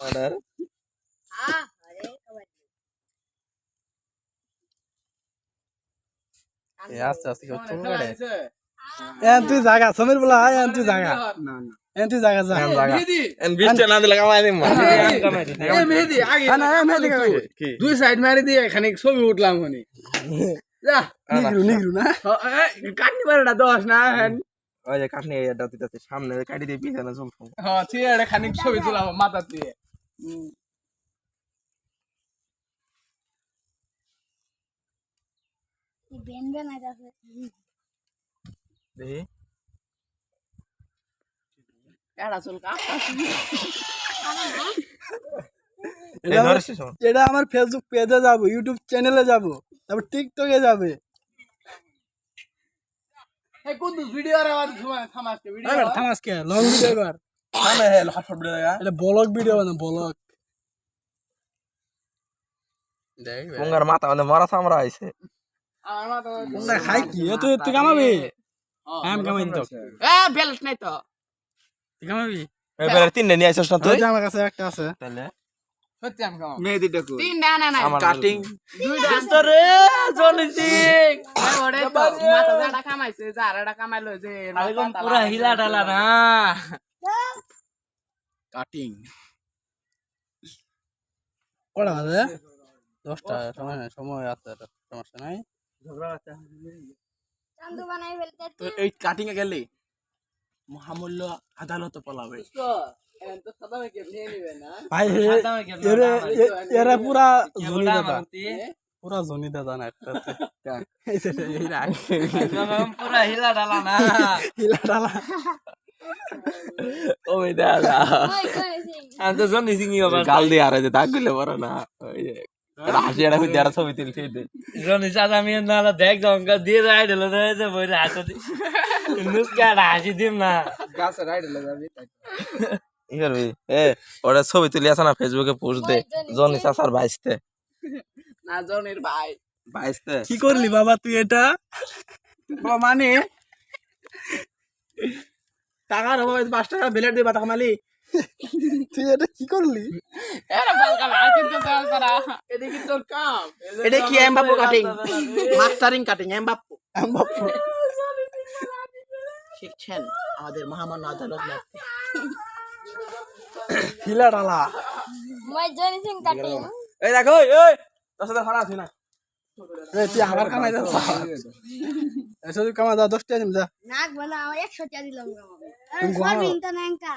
Order আস্তে আস্তে চুল কাটে তুই জাগা সমীর বলা তুই জাগা না না তুই জাগা যা এন 20 টা না দিলে কামাই দিম এ মেহেদি আগে না মেহেদি কি দুই সাইড মারি দিয়ে এখানে ছবি উঠলাম হনি যা নিগরু না কাটনি পারেটা 10 না ওই যে কাটনি এটা দিতেছে সামনে কাটি দিয়ে পিছনে চুল হ্যাঁ ঠিক আছে খানিক ছবি তুলাম মাথা দিয়ে দেখি এড়া চুল কাটা এটা আমার ফেসবুক পেজে যাব ইউটিউব চ্যানেলে যাব তারপর টিকটকে যাবে এই কোন ভিডিও আর আবার থামাসকে ভিডিও এবার থামাস কে লং ভিডিও এবার সামনে হে হটফট ভিডিও দেখা এটা ব্লগ ভিডিও না ব্লগ দেখ মুঙ্গার মাথা মানে মরা সামরা আইছে আমার মাথা কোনটা খাই কি তুই কামাবি আমি কামাই তো এ বেলট নাই তো তুই কামাবি এবারে তিনটে নিয়ে আইছস না তুই ওই যে আমার কাছে একটা আছে তাহলে সত্যি আমি কামাবো মেহেদিটা কই তিন না না না কাটিং দুইটা রে জনি সিং ওরে তো মাথা দাঁড়া কামাইছে যারাটা কামাইলো যে একদম পুরা হিলা ডালা না কাটিং কটা বাজে 10টা সময় আছে সমস্যা নাই চান্দু বানাই ফেলতে তো এই কাটিং এ গেলে মহামূল্য আদালতে পলাবে তো সাদা মেকে নিয়ে নিবে না ভাই এরা পুরা জনি দাদা পুরা জনি দাদা না একটা একদম পুরা হিলা ডালা না হিলা ডালা ওই দাদা ওই করেছি আমি তো জনি সিং গাল দিয়ে আর যে দাগ গুলো বড় না ওই যে এটা হাসি এটা কই যারা ছবি তুলছে জনি চাচা আমি নালা দেখ দঙ্কা দিয়ে রাইড হলো যে বইরে হাতে নুসকা হাসি দিম না গাছে রাইড হলো যাবি ই করবি এ ওরা ছবি তুলি আছে না ফেসবুকে পোস্ট দে জনি চাচার ভাইস্তে না জনের ভাই ভাইস্তে কি করলি বাবা তুই এটা মানে টাকার হবে 5 টাকা বেলেট দিয়ে বাতা কামালি তুই এটা কি করলি এরা বালকা লাইটিং তো দাও করা এদিকে তোর কাম এটা কি এমবাপ্পো কাটিং মাস্টারিং কাটিং এমবাপ্পো শিখছেন আমাদের মহামান্য আদালত লাগতে হিলা ডালা মই জনি সিং কাটিং এই দেখো এই তোর সাথে খরা আছি না তুই আমার কামাই দা এসে তুই কামা দা 10 টাকা দিম যা নাক বলা আমার 100 টাকা দিলাম তুমি আরে ঘুমাও। সরবিন তো নাঙ্কা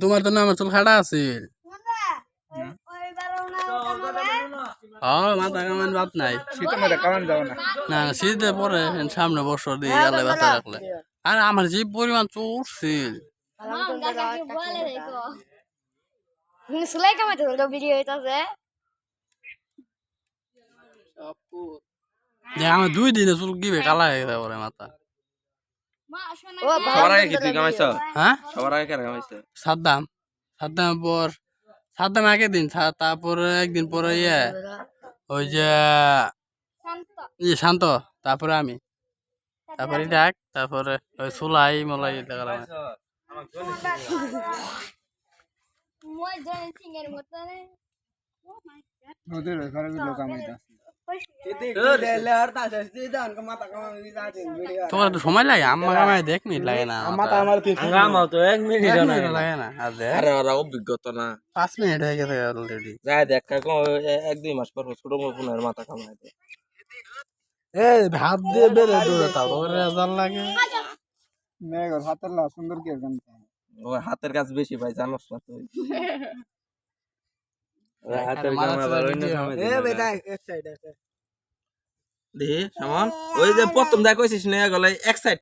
তোমার তো না আমার চুল খাড়া আছে মাথা কামান বাত নাই শীতের মধ্যে কামান যাও না না না শীতে পরে সামনে বছর দিয়ে গেলে বাচ্চা রাখলে আর আমার যে পরিমাণ চুল উঠছিল সেলাই কামাইতে হলো ভিডিও হইতাছে যে আমার 2 দিনে চুল গিবে কালা হয়ে গেছে পরে মাথা ও সবার আগে কি তুই কামাইছ হ্যাঁ সবার আগে কেন কামাইছ সাদ্দাম পর সাদ্দাম আগে দিন তারপরে একদিন পরে ওই যে শান্ত তারপরে আমি তারপরে ডাক তারপরে ওই সুলাই মলাই দেখালাম মই জনি সিং এর মতো ওদের ঘরে লোক কামাইতা তোমার তো সময় লাগে আমার কামাই দেখনি লাগে না মাথা আমার গামাও তো 1 মিনিট না লাগে না আর দেখ আরে ওরা অভিজ্ঞতা না 5 মিনিট হয়ে গেছে অলরেডি যাই দেখ এক দুই মাস পর ছোট ফোনের মাথা কামাই দে এই ভাত দিয়ে বেরে দৌড়ে তাও তোর রেজাল্ট লাগে মেঘর হাতের লা সুন্দর কি জানি ও হাতের কাজ বেশি ভাই জানোস না তুই হাতের কাম আবার অন্য কামে এক সাইড আছে দেখি সামন ওই যে প্রথম দেখ কইছিস না গলে এক সাইড